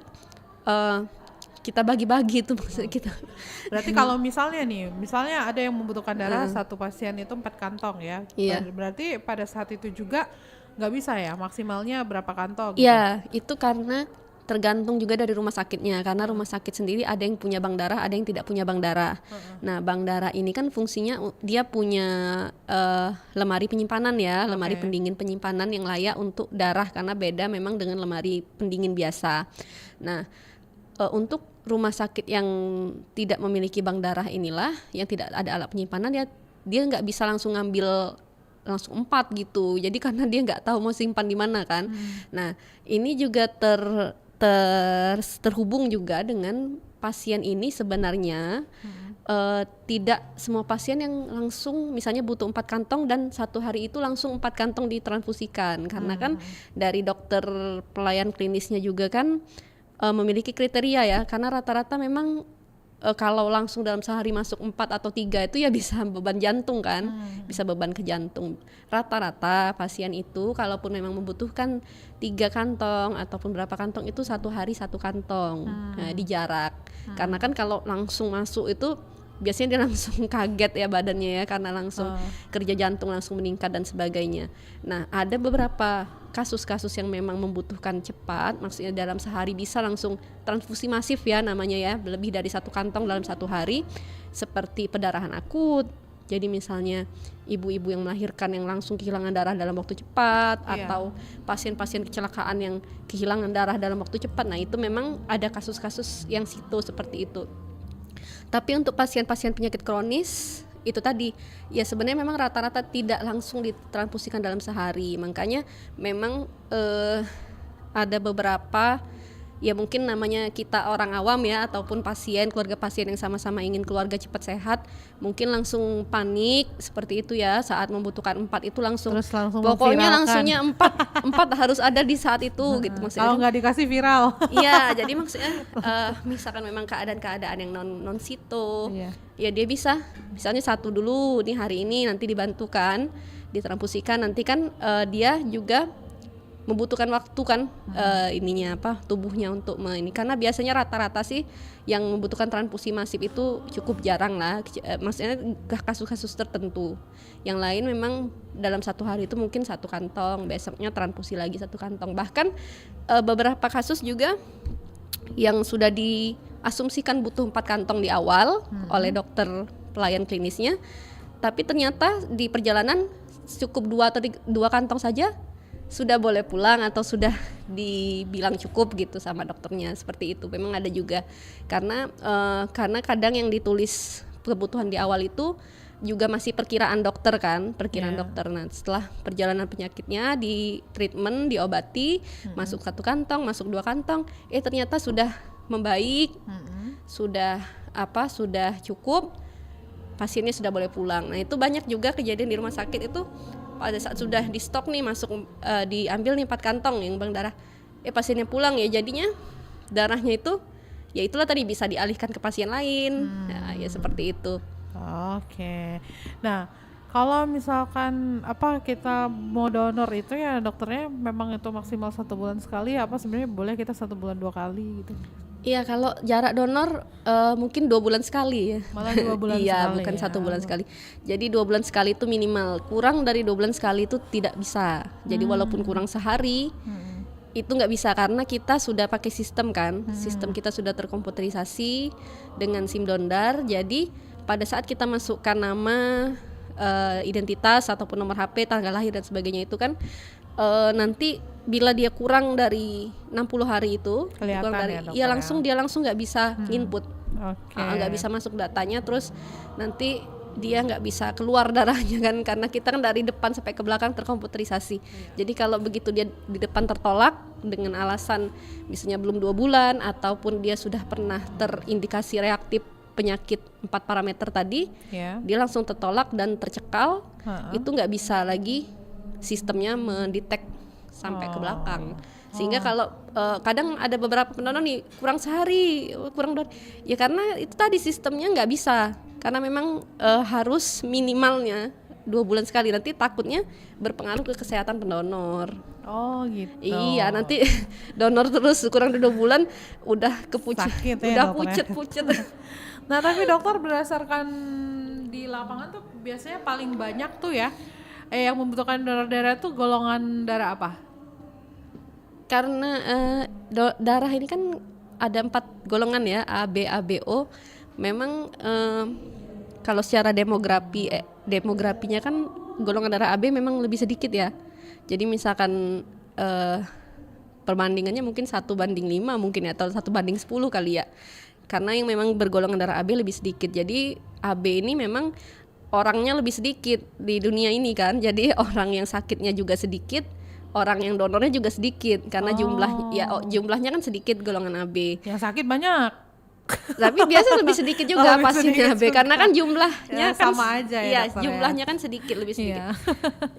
kita bagi-bagi itu maksud kita. Berarti kalau misalnya ada yang membutuhkan darah satu pasien itu 4 kantong ya. Iya. Berarti pada saat itu juga nggak bisa ya, maksimalnya berapa kantong gitu? Iya, itu karena tergantung juga dari rumah sakitnya, karena rumah sakit sendiri ada yang punya bank darah, ada yang tidak punya bank darah. Nah, bank darah ini kan fungsinya dia punya lemari penyimpanan ya, lemari pendingin penyimpanan yang layak untuk darah, karena beda memang dengan lemari pendingin biasa. Nah, untuk rumah sakit yang tidak memiliki bank darah inilah, yang tidak ada alat penyimpanan, dia nggak bisa langsung ngambil langsung 4 gitu. Jadi karena dia nggak tahu mau simpan di mana kan. Nah, ini juga terhubung juga dengan pasien ini sebenarnya tidak semua pasien yang langsung misalnya butuh 4 kantong dan satu hari itu langsung 4 kantong ditransfusikan, karena kan dari dokter pelayan klinisnya juga kan memiliki kriteria ya, karena rata-rata memang kalau langsung dalam sehari masuk 4 atau 3 itu ya bisa beban jantung kan, bisa beban ke jantung. Rata-rata pasien itu kalaupun memang membutuhkan 3 kantong ataupun berapa kantong itu satu hari 1 kantong. Nah, di jarak. Karena kan kalau langsung masuk itu biasanya dia langsung kaget ya badannya ya, karena langsung kerja jantung langsung meningkat dan sebagainya. Nah, ada beberapa kasus-kasus yang memang membutuhkan cepat, maksudnya dalam sehari bisa langsung transfusi masif ya namanya ya, lebih dari 1 kantong dalam 1 hari, seperti pendarahan akut. Jadi misalnya ibu-ibu yang melahirkan yang langsung kehilangan darah dalam waktu cepat, atau pasien-pasien kecelakaan yang kehilangan darah dalam waktu cepat. Nah, itu memang ada kasus-kasus yang situ seperti itu. Tapi untuk pasien-pasien penyakit kronis itu tadi ya sebenarnya memang rata-rata tidak langsung ditransfusikan dalam sehari. Makanya memang ada beberapa ya mungkin namanya kita orang awam ya, ataupun pasien, keluarga pasien yang sama-sama ingin keluarga cepat sehat, mungkin langsung panik seperti itu ya, saat membutuhkan 4 itu langsung pokoknya langsungnya 4 harus ada di saat itu gitu maksudnya. Kalau nggak dikasih viral. Iya, jadi maksudnya misalkan memang keadaan-keadaan yang non sito, ya dia bisa misalnya 1 dulu nih hari ini, nanti dibantukan ditransfusikan, nanti kan dia juga membutuhkan waktu kan tubuhnya untuk ini, karena biasanya rata-rata sih yang membutuhkan transfusi masif itu cukup jarang lah, maksudnya kasus-kasus tertentu. Yang lain memang dalam 1 hari itu mungkin 1 kantong, besoknya transfusi lagi 1 kantong. Bahkan beberapa kasus juga yang sudah diasumsikan butuh 4 kantong di awal oleh dokter pelayan klinisnya, tapi ternyata di perjalanan cukup 2 atau 2 kantong saja sudah boleh pulang atau sudah dibilang cukup gitu sama dokternya, seperti itu. Memang ada juga karena kadang yang ditulis kebutuhan di awal itu juga masih perkiraan dokter kan, dokter. Nah, setelah perjalanan penyakitnya di treatment, diobati, masuk 1 kantong, masuk 2 kantong, ternyata sudah membaik, sudah cukup, pasiennya sudah boleh pulang. Nah, itu banyak juga kejadian di rumah sakit itu pada saat sudah di stok nih, masuk diambil nih 4 kantong yang bank darah, pasiennya pulang ya, jadinya darahnya itu ya itulah tadi bisa dialihkan ke pasien lain. Nah, ya seperti itu. Oke. Nah, kalau misalkan kita mau donor itu ya dokternya memang itu maksimal 1 bulan sekali, apa sebenarnya boleh kita 1 bulan 2 kali gitu? Iya, kalau jarak donor mungkin 2 bulan sekali ya. Malah 2 bulan sekali. Iya, bukan 1 bulan sekali. Jadi 2 bulan sekali itu minimal. Kurang dari 2 bulan sekali itu tidak bisa. Jadi walaupun kurang sehari itu nggak bisa, karena kita sudah pakai sistem kan. Sistem kita sudah terkomputerisasi dengan SIM Dondar. Jadi pada saat kita masukkan nama, identitas ataupun nomor HP, tanggal lahir dan sebagainya itu kan nanti bila dia kurang dari 60 hari itu, kelihatan kurang dari, ya, dia langsung nggak bisa input, nggak bisa masuk datanya, terus nanti dia nggak bisa keluar darahnya kan, karena kita kan dari depan sampai ke belakang terkomputerisasi. Jadi kalau begitu dia di depan tertolak dengan alasan misalnya belum 2 bulan ataupun dia sudah pernah terindikasi reaktif penyakit 4 parameter tadi, dia langsung tertolak dan tercekal. Itu nggak bisa lagi sistemnya mendetek sampai ke belakang. Sehingga kalau kadang ada beberapa pendonor nih kurang sehari, kurang ya karena itu tadi sistemnya nggak bisa, karena memang harus minimalnya 2 bulan sekali, nanti takutnya berpengaruh ke kesehatan pendonor. Oh gitu. Iya, nanti donor terus kurang dari 2 bulan udah kepucet, sakit ya, udah dokter, pucet. Nah, tapi dokter berdasarkan di lapangan tuh biasanya paling banyak tuh ya yang membutuhkan donor darah tuh golongan darah apa? Karena darah ini kan ada 4 golongan ya, A, B, A, B, O. Memang kalau secara demografinya kan golongan darah AB memang lebih sedikit ya. Jadi misalkan perbandingannya mungkin 1:5 mungkin ya, atau 1:10 kali ya. Karena yang memang bergolongan darah AB lebih sedikit. Jadi AB ini memang orangnya lebih sedikit di dunia ini kan. Jadi orang yang sakitnya juga sedikit, orang yang donornya juga sedikit, karena jumlahnya kan sedikit golongan AB. Yang sakit banyak. Tapi biasa lebih sedikit juga pasiennya AB, karena kan jumlahnya ya, kan sama aja ya. Iya, dokter, jumlahnya kan sedikit, lebih sedikit. Iya.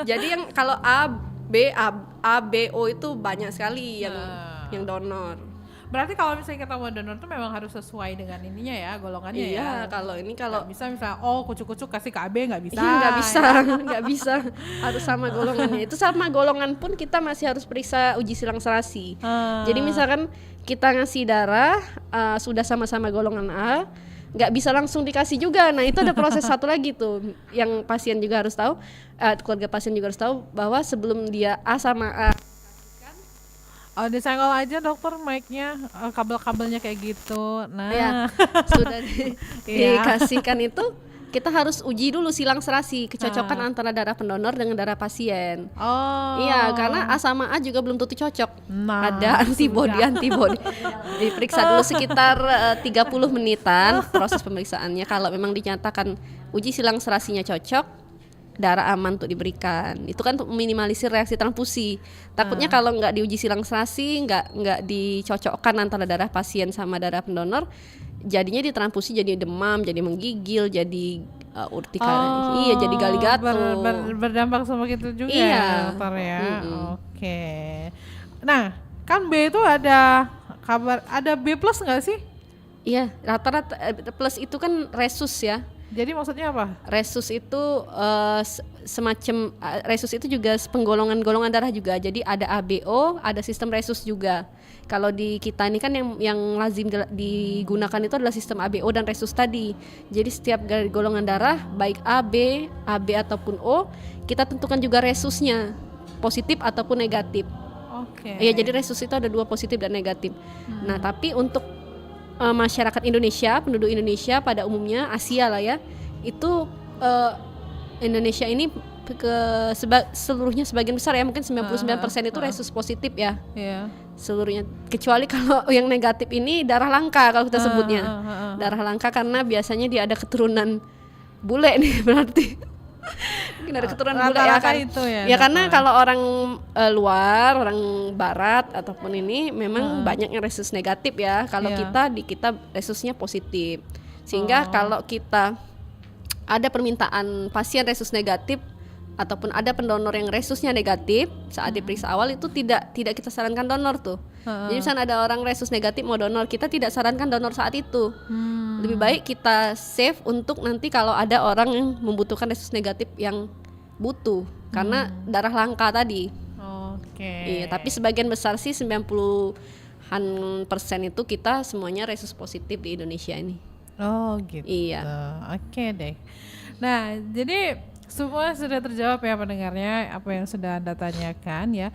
Jadi yang kalau A, B, O itu banyak sekali yang donor. Berarti kalau misalnya kita mau donor tuh memang harus sesuai dengan ininya ya, golongannya ya. Iya, kalau nggak bisa misalnya kucuk-kucuk kasih ke AB, nggak bisa. Iya, nggak bisa. Harus sama golongannya. Itu sama golongan pun kita masih harus periksa uji silang serasi. Jadi misalkan kita ngasih darah sudah sama-sama golongan A, nggak bisa langsung dikasih juga. Nah, itu ada proses satu lagi tuh yang pasien juga harus tahu, keluarga pasien juga harus tahu, bahwa sebelum dia A sama A disenggol aja dokter mic-nya, kabel-kabelnya kayak gitu. Nah, ya, sudah dikasihkan itu, kita harus uji dulu silang serasi, kecocokan antara darah pendonor dengan darah pasien. Iya, karena A sama A juga belum tentu cocok. Nah, ada antibody. Diperiksa dulu sekitar 30 menitan proses pemeriksaannya. Kalau memang dinyatakan uji silang serasinya cocok, darah aman untuk diberikan. Itu kan untuk meminimalisir reaksi transfusi. Takutnya kalau nggak diuji silang serasi, nggak dicocokkan antara darah pasien sama darah pendonor, jadinya ditransfusi jadi demam, jadi menggigil, jadi urtikari, iya, jadi gali-gato. Berdampak sama gitu juga iya. Ya, dokter ya. Oke. Nah, kan B itu ada B plus nggak sih? Iya, rata-rata plus itu kan resus ya. Jadi maksudnya apa? Resus itu semacam resus itu juga penggolongan-golongan darah juga. Jadi ada ABO, ada sistem resus juga. Kalau di kita ini kan yang lazim digunakan itu adalah sistem ABO dan resus tadi. Jadi setiap golongan darah baik AB ataupun O, kita tentukan juga resusnya, positif ataupun negatif. Oke. Ya, jadi resus itu ada 2, positif dan negatif. Nah, tapi untuk masyarakat Indonesia, penduduk Indonesia pada umumnya, Asia lah ya, itu Indonesia ini seluruhnya sebagian besar ya, mungkin 99% itu resus positif ya. Yeah. Seluruhnya, kecuali kalau yang negatif ini darah langka kalau kita sebutnya. Darah langka karena biasanya dia ada keturunan bule nih berarti. Mungkin dari keturunan bule ya Rata-rata kan. itu ya, Ya karena dokter. kalau orang luar, orang barat ataupun ini memang banyak yang resus negatif ya. Kalau Iya. kita resusnya positif. Sehingga kalau kita ada permintaan pasien resus negatif ataupun ada pendonor yang resusnya negatif saat diperiksa awal itu tidak kita sarankan donor tuh. Jadi misalnya ada orang resus negatif mau donor, kita tidak sarankan donor saat itu. Lebih baik kita save untuk nanti kalau ada orang yang membutuhkan resus negatif yang butuh karena darah langka tadi. Oke. Iya, tapi sebagian besar sih 90% itu kita semuanya resus positif di Indonesia ini. Oh gitu. Iya. Oke deh. Nah, jadi semua sudah terjawab ya pendengarnya apa yang sudah Anda tanyakan ya.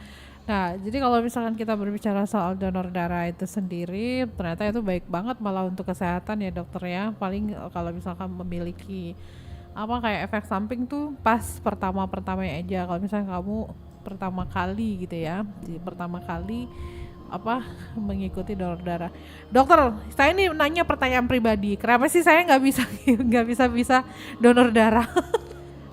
Nah, jadi kalau misalkan kita berbicara soal donor darah itu sendiri, ternyata itu baik banget malah untuk kesehatan ya dokter ya. Paling kalau misalkan memiliki apa kayak efek samping tuh pas pertama aja. Kalau misalnya kamu pertama kali gitu ya, pertama kali apa mengikuti donor darah. Dokter, saya ini nanya pertanyaan pribadi. Kenapa sih saya nggak bisa donor darah?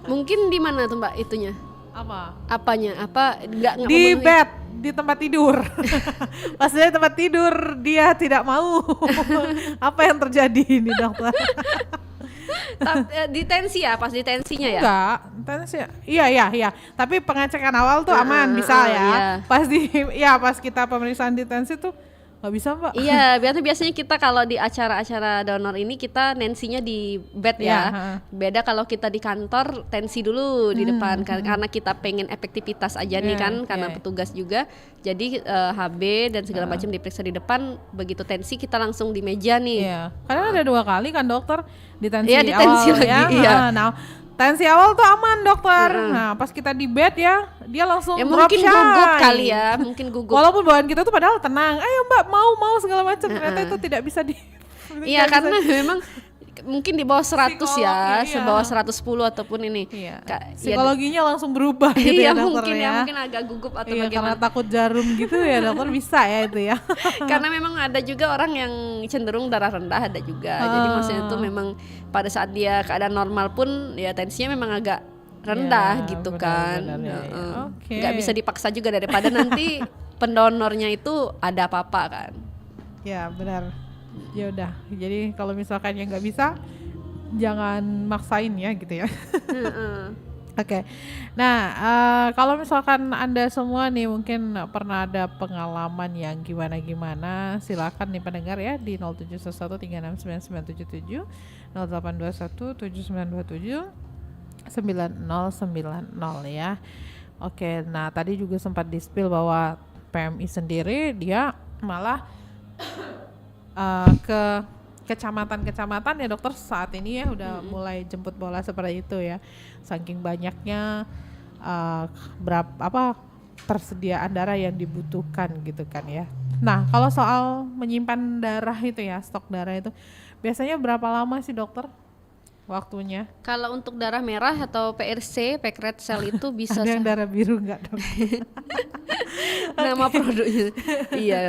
Mungkin di mana tuh Mbak itunya? Apa? Apanya? Apa nggak Di memenuhi? bed, di tempat tidur. Pas dia tempat tidur dia tidak mau. Apa yang terjadi ini dokter? Di tensi ya, pas di tensinya ya? Enggak, tensi. Iya. Tapi pengecekan awal tuh aman bisa ya. Iya. Pas kita pemeriksaan di tensi tuh nggak bisa Mbak. Iya, biasanya kita kalau di acara-acara donor ini kita tensinya di bed Iya, ya. Beda kalau kita di kantor tensi dulu di depan karena kita pengen efektivitas aja nih Iya, kan karena iya. petugas juga. Jadi HB dan segala macam diperiksa di depan, begitu tensi kita langsung di meja nih. Iya. Kadang ada 2 kali kan dokter di tensi Iya, di awal tensi lagi, ya. iya. Nah, tensi awal tuh aman dokter. Nah, pas kita di bed ya, dia langsung Ya drop mungkin shy. gugup kali ya, mungkin gugup. Walaupun bawaan kita tuh padahal tenang, ayo Mbak mau segala macam, ternyata itu tidak bisa di. Iya tidak karena bisa- memang mungkin di bawah 100 ya, Psikolognya, iya. sebawah 110 ataupun ini. Iya. Ya, Psikologinya langsung berubah gitu iya ya dokter mungkin ya, ya. mungkin agak gugup atau Iya, karena bagaimana. takut jarum gitu ya dokter bisa ya itu ya. Karena memang ada juga orang yang cenderung darah rendah ada juga. Jadi maksudnya itu memang pada saat dia keadaan normal pun ya tensinya memang agak rendah Ya, gitu benar-benar kan. ya, ya. Heeh. Oke. Nggak bisa dipaksa juga daripada nanti pendonornya itu ada apa-apa kan. Ya benar. Ya udah. Jadi kalau misalkan yang nggak bisa, jangan maksain ya gitu ya. Oke. Nah, kalau misalkan Anda semua nih mungkin pernah ada pengalaman yang gimana-gimana, silakan nih pendengar ya di 0711369977, 08217927 9090 ya. Oke, nah tadi juga sempat di-spill bahwa PMI sendiri dia malah ke kecamatan-kecamatan ya dokter saat ini ya udah mulai jemput bola seperti itu ya. Saking banyaknya persediaan darah yang dibutuhkan gitu kan ya. Nah, kalau soal menyimpan darah itu ya, stok darah itu biasanya berapa lama sih dokter waktunya? Kalau untuk darah merah atau PRC, packed red cell itu bisa Ada yang darah biru nggak dok? nama produknya. Iya.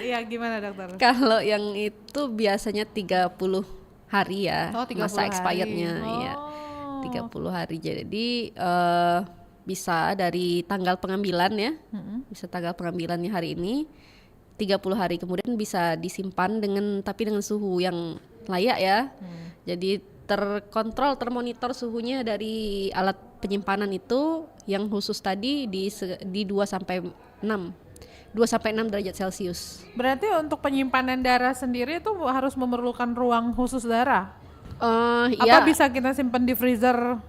Iya gimana dokter? Kalau yang itu biasanya 30 hari ya, Oh, 30 masa hari. expirednya. Iya. Oh. 30 hari. Jadi bisa dari tanggal pengambilan ya. Bisa tanggal pengambilannya hari ini. 30 hari kemudian bisa disimpan tapi dengan suhu yang layak ya. Jadi terkontrol, termonitor suhunya dari alat penyimpanan itu yang khusus tadi di 2 sampai 6 derajat Celcius. Berarti untuk penyimpanan darah sendiri itu harus memerlukan ruang khusus darah? Apa Ya, bisa kita simpan di freezer?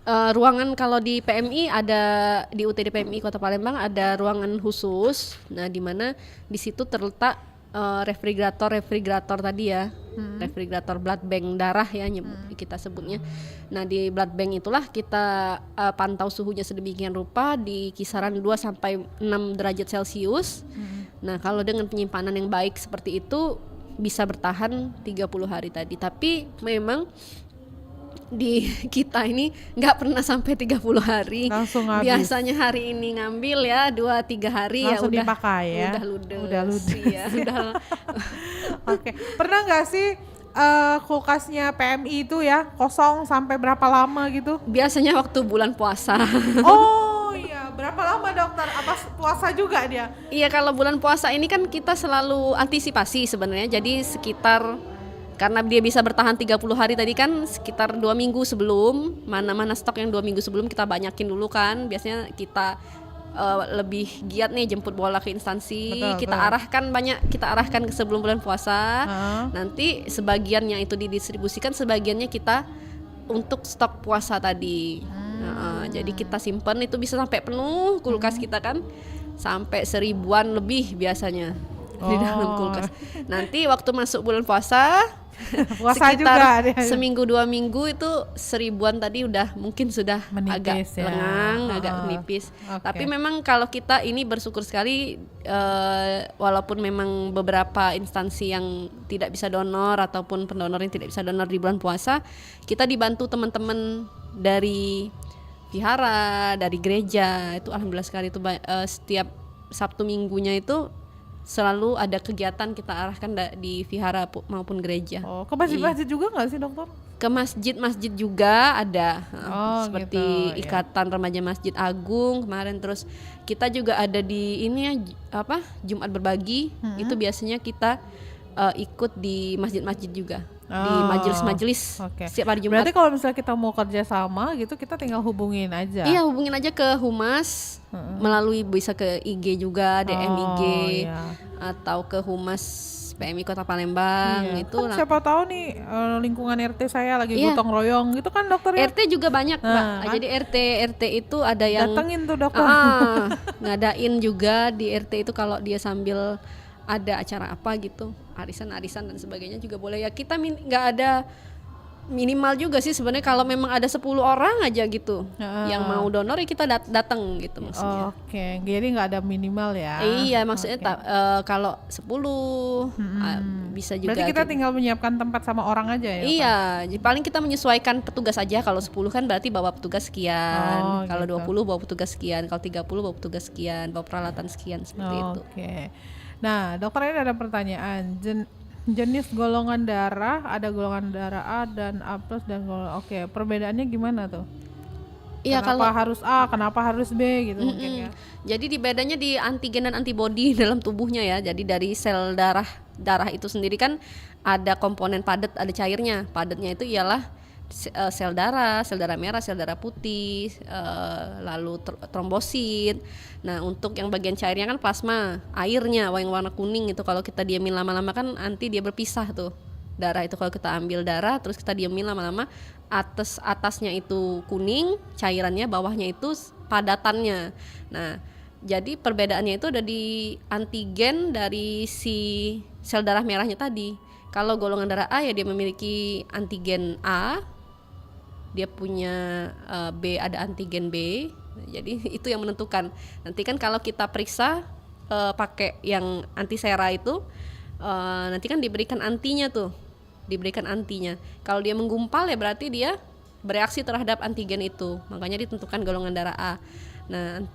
ruangan kalau di PMI ada di UTD PMI Kota Palembang ada ruangan khusus. Nah, di mana di situ terletak refrigerator tadi ya. Refrigerator blood bank darah ya kita sebutnya. Nah, di blood bank itulah kita pantau suhunya sedemikian rupa di kisaran 2 sampai 6 derajat Celcius. Nah, kalau dengan penyimpanan yang baik seperti itu bisa bertahan 30 hari tadi. Tapi memang di kita ini nggak pernah sampai 30 hari. Langsung habis. Biasanya hari ini ngambil ya 2-3 hari Langsung ya udah dipakai ya? Udah ludes. Udah ludes. Iya, udah. Oke, pernah nggak sih kulkasnya PMI itu ya kosong sampai berapa lama gitu? Biasanya waktu bulan puasa. Oh iya, berapa lama dokter? Apa puasa juga dia? Iya, kalau bulan puasa ini kan kita selalu antisipasi sebenarnya. Jadi sekitar, karena dia bisa bertahan 30 hari tadi kan, sekitar 2 minggu sebelum, mana stok yang 2 minggu sebelum kita banyakin dulu kan. Biasanya kita lebih giat nih jemput bola ke instansi. Betul. Kita arahkan ke sebelum bulan puasa. Nanti sebagiannya itu didistribusikan, sebagiannya kita untuk stok puasa tadi. Jadi kita simpen itu bisa sampai penuh kulkas kita kan, sampai 1000-an lebih biasanya di dalam kulkas. Nanti waktu masuk bulan puasa Puasa sekitar juga dia. seminggu 2 minggu itu 1000-an tadi udah mungkin sudah Menipis agak ya. lengang, agak menipis. Oke. Tapi memang kalau kita ini bersyukur sekali, walaupun memang beberapa instansi yang tidak bisa donor ataupun pendonor yang tidak bisa donor di bulan puasa, kita dibantu teman-teman dari vihara, dari gereja. Itu alhamdulillah sekali itu setiap Sabtu minggunya itu selalu ada kegiatan kita arahkan di vihara maupun gereja. Oh, ke masjid-masjid juga nggak sih dokter? Ke masjid juga ada, seperti gitu, Ikatan Remaja Masjid Agung kemarin. Terus kita juga ada di ini ya, Jumat Berbagi. Itu biasanya kita ikut di masjid-masjid juga, di majelis-majelis setiap hari Jumat. Berarti kalau misalnya kita mau kerja sama gitu, kita tinggal hubungin aja. Iya, hubungin aja ke humas, melalui bisa ke IG juga, DM IG, atau ke humas PMI Kota Palembang. Itu kan siapa tahu nih lingkungan RT saya lagi gotong royong gitu kan dokter ya. RT juga banyak Mbak. Jadi RT itu ada yang datengin tuh dokter. Ngadain juga di RT itu kalau dia sambil ada acara apa gitu, arisan dan sebagainya juga boleh ya. Kita nggak ada minimal juga sih sebenarnya, kalau memang ada 10 orang aja gitu yang mau donor ya kita datang gitu maksudnya. Oke, jadi nggak ada minimal ya. Iya, maksudnya kalau 10 bisa juga. Berarti kita tinggal menyiapkan tempat sama orang aja ya. Iya, jadi paling kita menyesuaikan petugas aja. Kalau 10 kan berarti bawa petugas sekian. Kalau gitu. 20 bawa petugas sekian, kalau 30 bawa petugas sekian, bawa peralatan sekian seperti itu. Oke. Nah, dokter ini ada pertanyaan. Jenis golongan darah, ada golongan darah A dan A+ dan golongan. Oke, perbedaannya gimana tuh? Iya, kenapa harus A, kenapa harus B gitu mungkin ya. Jadi bedanya di antigen dan antibodi dalam tubuhnya ya. Jadi dari sel darah itu sendiri kan ada komponen padat, ada cairnya. Padatnya itu ialah sel darah merah, sel darah putih, lalu trombosit. Nah, untuk yang bagian cairnya kan plasma, airnya yang warna kuning itu kalau kita diamin lama-lama kan nanti dia berpisah tuh. Darah itu kalau kita ambil darah terus kita diamin lama-lama, atasnya itu kuning cairannya, bawahnya itu padatannya. Nah, jadi perbedaannya itu ada di antigen dari si sel darah merahnya tadi. Kalau golongan darah A ya dia memiliki antigen A, dia punya B, ada antigen B. Jadi itu yang menentukan. Nanti kan kalau kita periksa pakai yang antisera itu, nanti kan diberikan antinya tuh, Kalau dia menggumpal ya berarti dia bereaksi terhadap antigen itu, makanya ditentukan golongan darah A. Nah,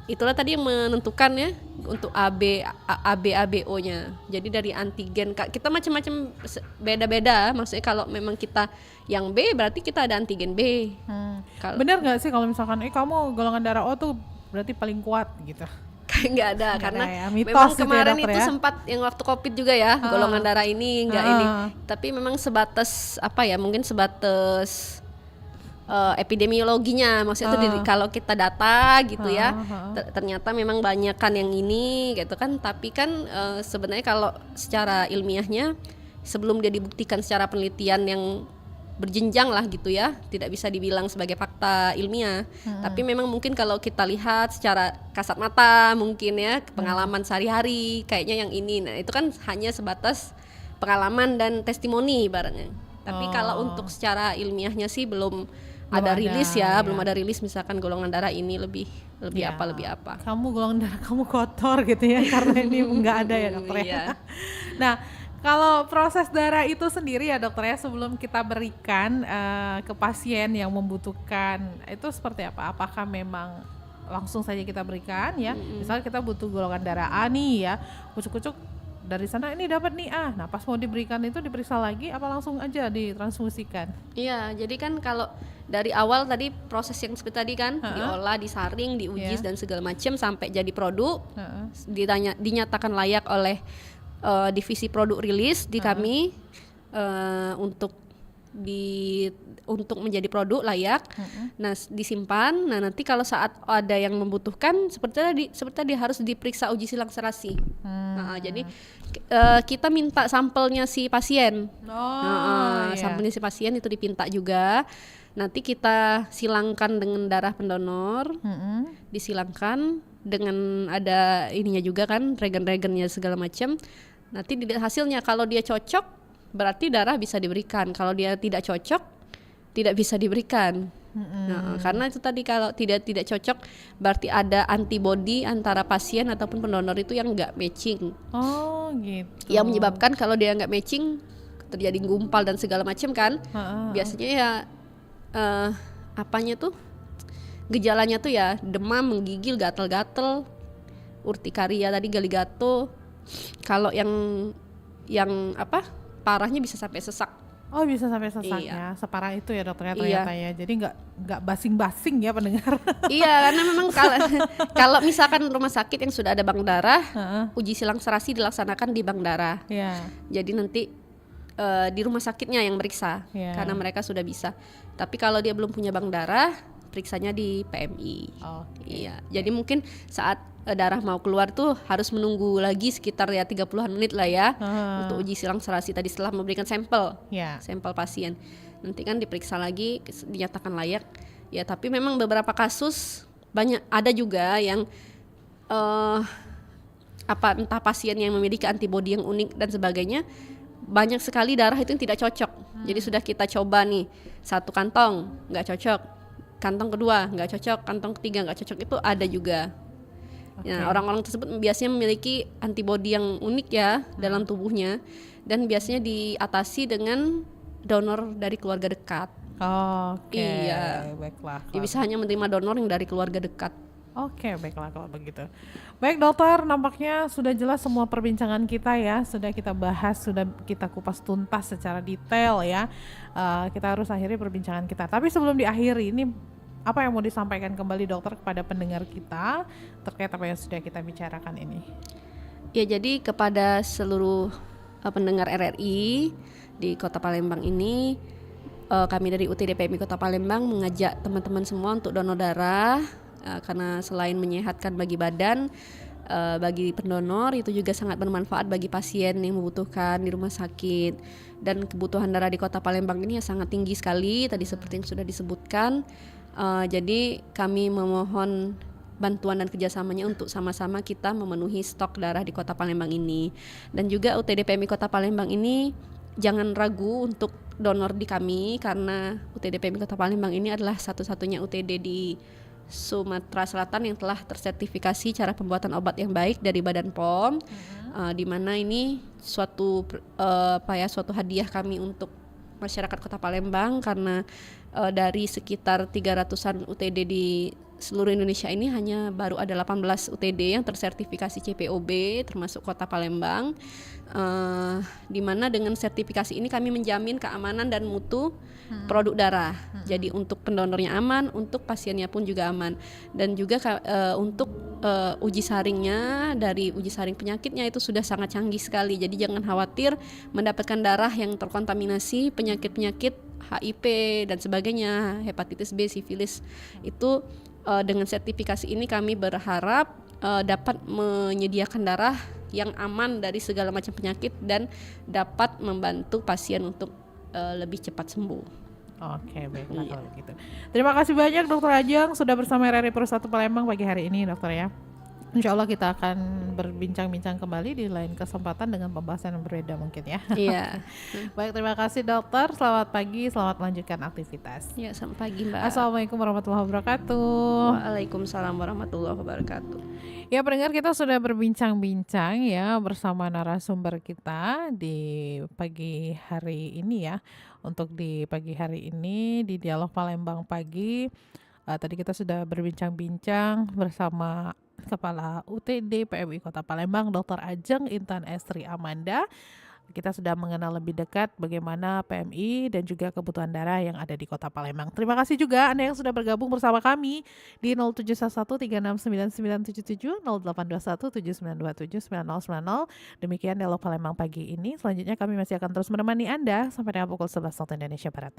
itulah tadi yang menentukan ya untuk ABO-nya. Jadi dari antigen kita macam-macam beda-beda. Maksudnya kalau memang kita yang B berarti kita ada antigen B. Benar nggak sih kalau misalkan kamu golongan darah O tuh berarti paling kuat gitu? Kayak nggak ada, karena ya. Mitos memang gitu kemarin ya, dokter, itu ya? sempat yang waktu COVID juga ya, golongan darah ini nggak ini. Tapi memang sebatas mungkin sebatas epidemiologinya, maksudnya itu kalau kita data gitu ya, ternyata memang banyakan yang ini gitu kan. Tapi kan sebenarnya kalau secara ilmiahnya sebelum dia dibuktikan secara penelitian yang berjenjang lah gitu ya, tidak bisa dibilang sebagai fakta ilmiah. Tapi memang mungkin kalau kita lihat secara kasat mata mungkin ya, pengalaman sehari-hari kayaknya yang ini. Nah, itu kan hanya sebatas pengalaman dan testimoni ibaratnya. Tapi kalau untuk secara ilmiahnya sih belum ada rilis ya, belum ada rilis misalkan golongan darah ini lebih apa. Kamu golongan darah kamu kotor gitu ya, karena ini nggak ada ya dokter ya. Nah, kalau proses darah itu sendiri ya dokter ya, sebelum kita berikan ke pasien yang membutuhkan, itu seperti apa? Apakah memang langsung saja kita berikan ya? Misalnya kita butuh golongan darah A nih ya, kucuk-kucuk dari sana ini dapat nih nah pas mau diberikan itu diperiksa lagi apa langsung aja ditransfusikan? Iya, jadi kan kalau dari awal tadi proses yang seperti tadi kan diolah, disaring, diuji dan segala macam sampai jadi produk, dinyatakan layak oleh divisi produk rilis di kami untuk menjadi produk layak. Nah, disimpan. Nah, nanti kalau saat ada yang membutuhkan seperti tadi harus diperiksa uji silang serasi. Jadi kita minta sampelnya si pasien. Sampelnya si pasien itu dipinta juga. Nanti kita silangkan dengan darah pendonor. Disilangkan dengan ada ininya juga kan, regen-regennya segala macam. Nanti dilihat hasilnya, kalau dia cocok berarti darah bisa diberikan, kalau dia tidak cocok tidak bisa diberikan. Karena itu tadi kalau tidak cocok berarti ada antibodi antara pasien ataupun pendonor itu yang nggak matching. Oh gitu. Yang menyebabkan kalau dia nggak matching terjadi gumpal dan segala macam kan. Biasanya ya apanya tuh gejalanya tuh ya demam, menggigil, gatal-gatal, urtikaria tadi, galigato. Kalau yang parahnya bisa sampai sesak. Oh bisa sampai sesak Iya. ya, separah itu ya dokternya ternyata ya. Jadi nggak basing-basing ya pendengar. Iya, karena memang kalau misalkan rumah sakit yang sudah ada bank darah, uji silang serasi dilaksanakan di bank darah. Jadi nanti di rumah sakitnya yang meriksa, karena mereka sudah bisa. Tapi kalau dia belum punya bank darah, periksanya di PMI. Iya, jadi mungkin saat darah mau keluar tuh harus menunggu lagi sekitar ya 30-an menit lah ya untuk uji silang serasi tadi setelah memberikan sampel pasien. Nanti kan diperiksa lagi, dinyatakan layak. Ya, tapi memang beberapa kasus banyak ada juga yang entah pasien yang memiliki antibodi yang unik dan sebagainya, banyak sekali darah itu yang tidak cocok. Jadi sudah kita coba nih, satu kantong nggak cocok, kantong kedua nggak cocok, kantong ketiga nggak cocok, itu ada juga. Nah, orang-orang tersebut biasanya memiliki antibodi yang unik ya dalam tubuhnya, dan biasanya diatasi dengan donor dari keluarga dekat. Iya, baiklah. Dia bisa hanya menerima donor yang dari keluarga dekat. Baiklah kalau begitu. Baik dokter, nampaknya sudah jelas semua perbincangan kita ya, sudah kita bahas, sudah kita kupas tuntas secara detail ya. Kita harus akhiri perbincangan kita. Tapi sebelum diakhiri, ini apa yang mau disampaikan kembali dokter kepada pendengar kita terkait apa yang sudah kita bicarakan ini? Ya, jadi kepada seluruh pendengar RRI di Kota Palembang ini, kami dari UTD PMI Kota Palembang mengajak teman-teman semua untuk donor darah, karena selain menyehatkan bagi badan, bagi pendonor itu juga sangat bermanfaat bagi pasien yang membutuhkan di rumah sakit. Dan kebutuhan darah di Kota Palembang ini ya sangat tinggi sekali, tadi seperti yang sudah disebutkan. Jadi kami memohon bantuan dan kerjasamanya untuk sama-sama kita memenuhi stok darah di Kota Palembang ini. Dan juga UTD PMI Kota Palembang ini jangan ragu untuk donor di kami, karena UTD PMI Kota Palembang ini adalah satu-satunya UTD di Sumatera Selatan yang telah tersertifikasi cara pembuatan obat yang baik dari Badan POM, di mana ini suatu hadiah kami untuk masyarakat Kota Palembang, karena dari sekitar 300-an UTD di seluruh Indonesia ini hanya baru ada 18 UTD yang tersertifikasi CPOB termasuk Kota Palembang, di mana dengan sertifikasi ini kami menjamin keamanan dan mutu produk darah. Jadi untuk pendonornya aman, untuk pasiennya pun juga aman, dan juga untuk uji saringnya, dari uji saring penyakitnya itu sudah sangat canggih sekali. Jadi jangan khawatir mendapatkan darah yang terkontaminasi penyakit-penyakit HIV dan sebagainya, hepatitis B, sifilis. Itu dengan sertifikasi ini kami berharap dapat menyediakan darah yang aman dari segala macam penyakit dan dapat membantu pasien untuk lebih cepat sembuh. Baiklah kalau begitu. Terima kasih banyak Dokter Ajeng sudah bersama RRI Pro 1 Palembang pagi hari ini dokter ya. Insya Allah kita akan berbincang-bincang kembali di lain kesempatan dengan pembahasan yang berbeda mungkin ya. Iya. Baik, terima kasih dokter. Selamat pagi, selamat melanjutkan aktivitas. Ya, selamat pagi Mbak. Assalamualaikum warahmatullahi wabarakatuh. Waalaikumsalam warahmatullahi wabarakatuh. Ya pendengar, kita sudah berbincang-bincang ya bersama narasumber kita di pagi hari ini ya. Untuk di pagi hari ini di Dialog Palembang Pagi, tadi kita sudah berbincang-bincang bersama Kepala UTD PMI Kota Palembang, Dr. Ajeng Intan Estri Amanda. Kita sudah mengenal lebih dekat bagaimana PMI dan juga kebutuhan darah yang ada di Kota Palembang. Terima kasih juga Anda yang sudah bergabung bersama kami di 0711 3699977, 0821 7927 9090. Demikian Dialog Palembang pagi ini. Selanjutnya kami masih akan terus menemani Anda sampai dengan pukul 11 waktu Indonesia Barat.